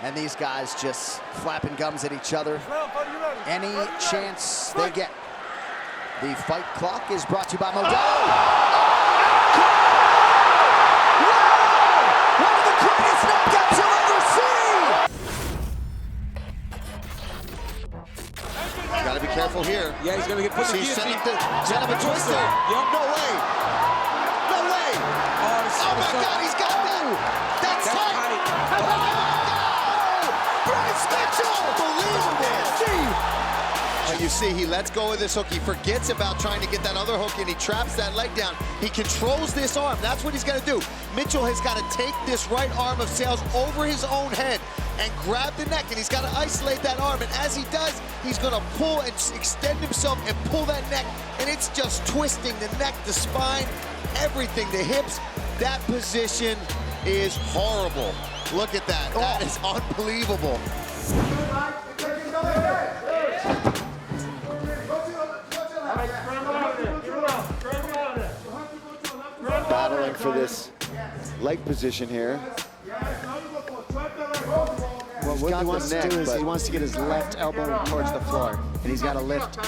And these guys just flapping gums at each other any chance they get. The fight clock is brought to you by Modelo. One of the greatest knockouts you'll ever see! Gotta be careful here. Yeah, he's gonna get put in the Set up a twister. Yep. No way. No way. Oh my God, he's got that. That's tight. Bryce Mitchell! Unbelievable! And you see, he lets go of this hook. He forgets about trying to get that other hook, and he traps that leg down. He controls this arm. That's what he's going to do. Mitchell has got to take this right arm of Sales over his own head and grab the neck, and he's got to isolate that arm. And as he does, he's going to pull and extend himself and pull that neck, and it's just twisting the neck, the spine, everything, the hips. That position is horrible. Look at that. That is unbelievable. Battling for this leg position here. What Woodley wants to do is he wants to get his left elbow towards the floor, and he's got to lift.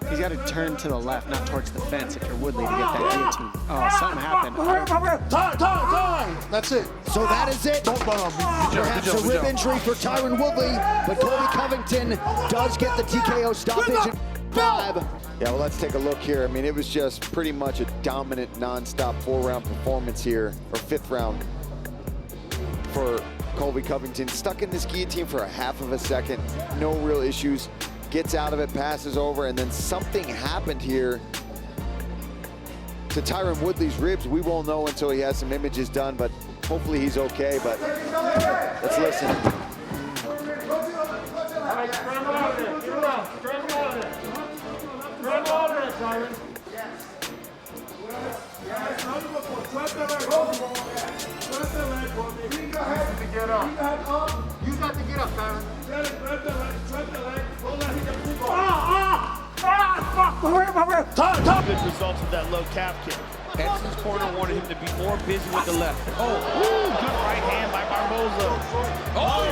He's got to turn to the left, not towards the fence if you're Woodley to get that guillotine. Oh, something happened. Time! That's it. So that is it. Perhaps a rib injury for Tyron Woodley, but Colby Covington does get the TKO stoppage in 5. Yeah, well, let's take a look here. I mean, it was just pretty much a dominant, non-stop 4-round performance here, or 5th round for Colby Covington. Stuck in this guillotine for a half of a second, no real issues. Gets out of it, passes over, and then something happened here to Tyron Woodley's ribs. We won't know until he has some images done, but hopefully he's okay. But let's listen. You got to get up, Tyron. Good results with that low calf kick. Edson's corner wanted him to be more busy with the left. Oh, good right hand by Barboza. Oh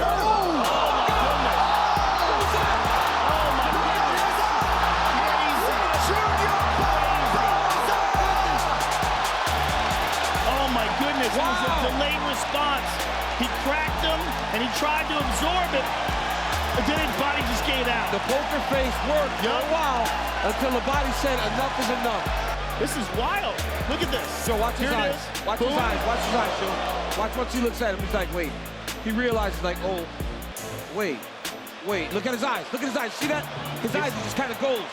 my goodness, it was a delayed response. He cracked him, and he tried to absorb it, but then his body just gave out. The poker face worked for a while until the body said enough is enough. This is wild. Look at this. Joe, watch his eyes. Watch his eyes. Watch his eyes, Joe. Watch once he looks at him. He's like, wait. He realizes, like, oh, wait. Look at his eyes. Look at his eyes. See that? His eyes, he just kind of goes.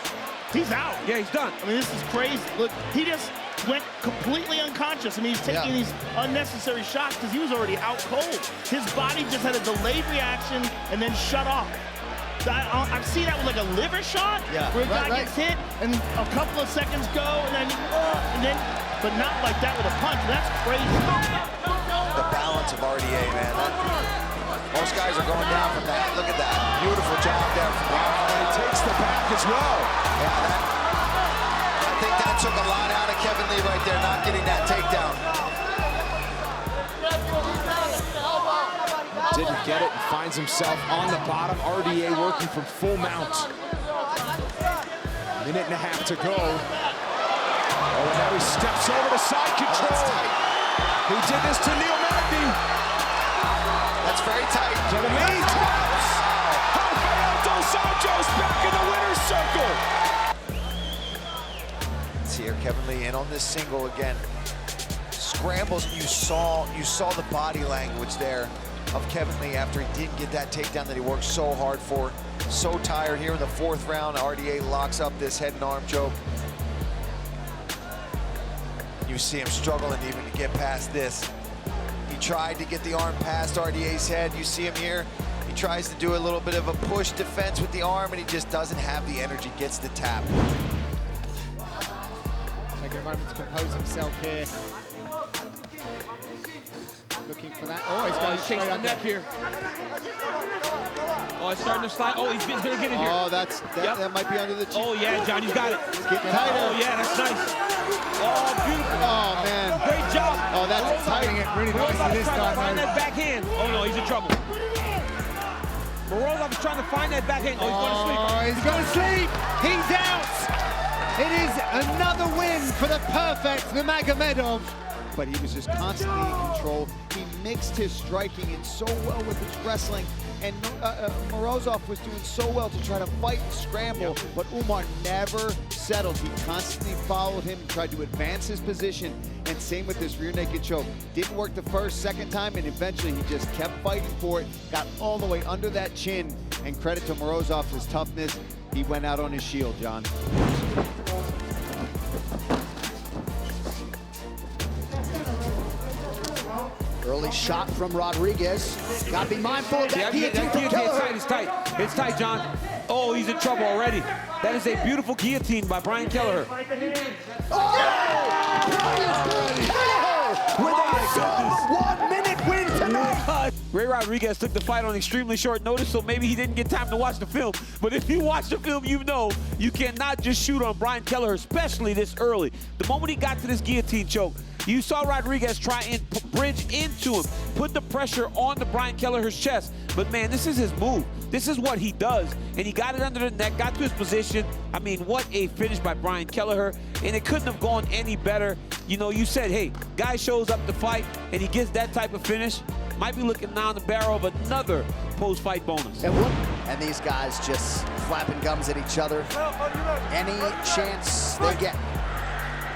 He's out. Yeah, he's done. I mean, this is crazy. Look, he just went completely unconscious. I mean, he's taking these unnecessary shots because he was already out cold. His body just had a delayed reaction and then shut off. I've seen that with like a liver shot, where a guy gets hit and a couple of seconds go, and then, but not like that with a punch. That's crazy. The balance of RDA, man. Most guys are going down from that. Look at that. Beautiful job there from Brown. And he takes the back as well. Yeah, I think that took a lot out of Kevin Lee right there, not getting that takedown. Didn't get it and finds himself on the bottom. RDA working from full mount. Minute and a half to go. Oh, and now he steps over to side control. He did this to Neil Magny. That's very tight. To the knee taps. Rafael Dos Anjos back in the winner's circle. See here, Kevin Lee in on this single again. Scrambles. You saw the body language there of Kevin Lee after he didn't get that takedown that he worked so hard for. So tired here in the 4th round. RDA locks up this head and arm choke. You see him struggling even to get past this. He tried to get the arm past RDA's head. You see him here. He tries to do a little bit of a push defense with the arm, and he just doesn't have the energy, gets the tap. Take a moment to compose himself here. Looking for that. Oh, he's going straight on neck here. Oh, it's starting to slide. Oh, he's going to get it here. Oh, that might be under the chin. Oh, yeah, John, you got it. It's getting tighter. Oh, yeah, that's nice. Oh, beautiful. Oh, man. Great job. Oh, that's tightening it really nicely this time. Find that backhand. Oh, no, he's in trouble. Morozov is trying to find that backhand. Oh, he's going to sleep. He's going to sleep. He's out. It is another win for the perfect Nurmagomedov. But he was just constantly in control. He mixed his striking in so well with his wrestling. And Morozov was doing so well to try to fight and scramble, but Umar never settled. He constantly followed him and tried to advance his position. And same with this rear naked choke. Didn't work the first, second time, and eventually he just kept fighting for it, got all the way under that chin. And credit to Morozov, his toughness. He went out on his shield, John. Early shot from Rodriguez. Got to be mindful of that guillotine from Kelleher. It's tight. It's tight, John. Oh, he's in trouble already. That is a beautiful guillotine by Brian Kelleher. Oh! With a sub 1 minute win tonight. Ray Rodriguez took the fight on extremely short notice, so maybe he didn't get time to watch the film. But if you watch the film, you know you cannot just shoot on Brian Kelleher, especially this early. The moment he got to this guillotine choke, you saw Rodriguez try and bridge into him, put the pressure on the Brian Kelleher's chest. But man, this is his move. This is what he does. And he got it under the neck, got to his position. I mean, what a finish by Brian Kelleher. And it couldn't have gone any better. You know, you said, hey, guy shows up to fight and he gets that type of finish. Might be looking down the barrel of another post-fight bonus. And these guys just flapping gums at each other. Any chance they get.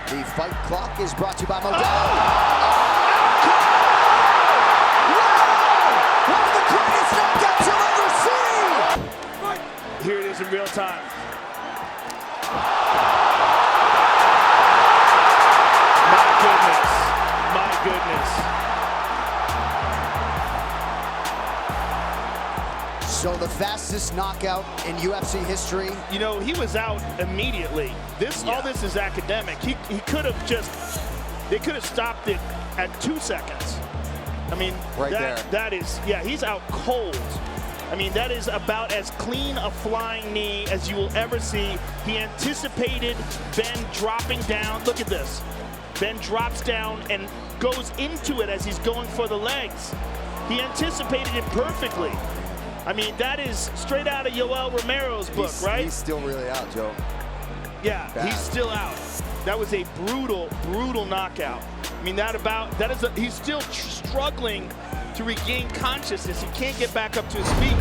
The fight clock is brought to you by Modelo. One of the greatest knockouts you'll ever see! Here it is in real time. My goodness. My goodness. So the fastest knockout in UFC history. You know, he was out immediately. All this is academic. He could have they could have stopped it at 2 seconds. I mean, that is, he's out cold. I mean, that is about as clean a flying knee as you will ever see. He anticipated Ben dropping down. Look at this. Ben drops down and goes into it as he's going for the legs. He anticipated it perfectly. I mean, that is straight out of Yoel Romero's book, right? He's still really out, Joe. Yeah, he's still out. That was a brutal, brutal knockout. I mean, he's still struggling to regain consciousness. He can't get back up to his feet.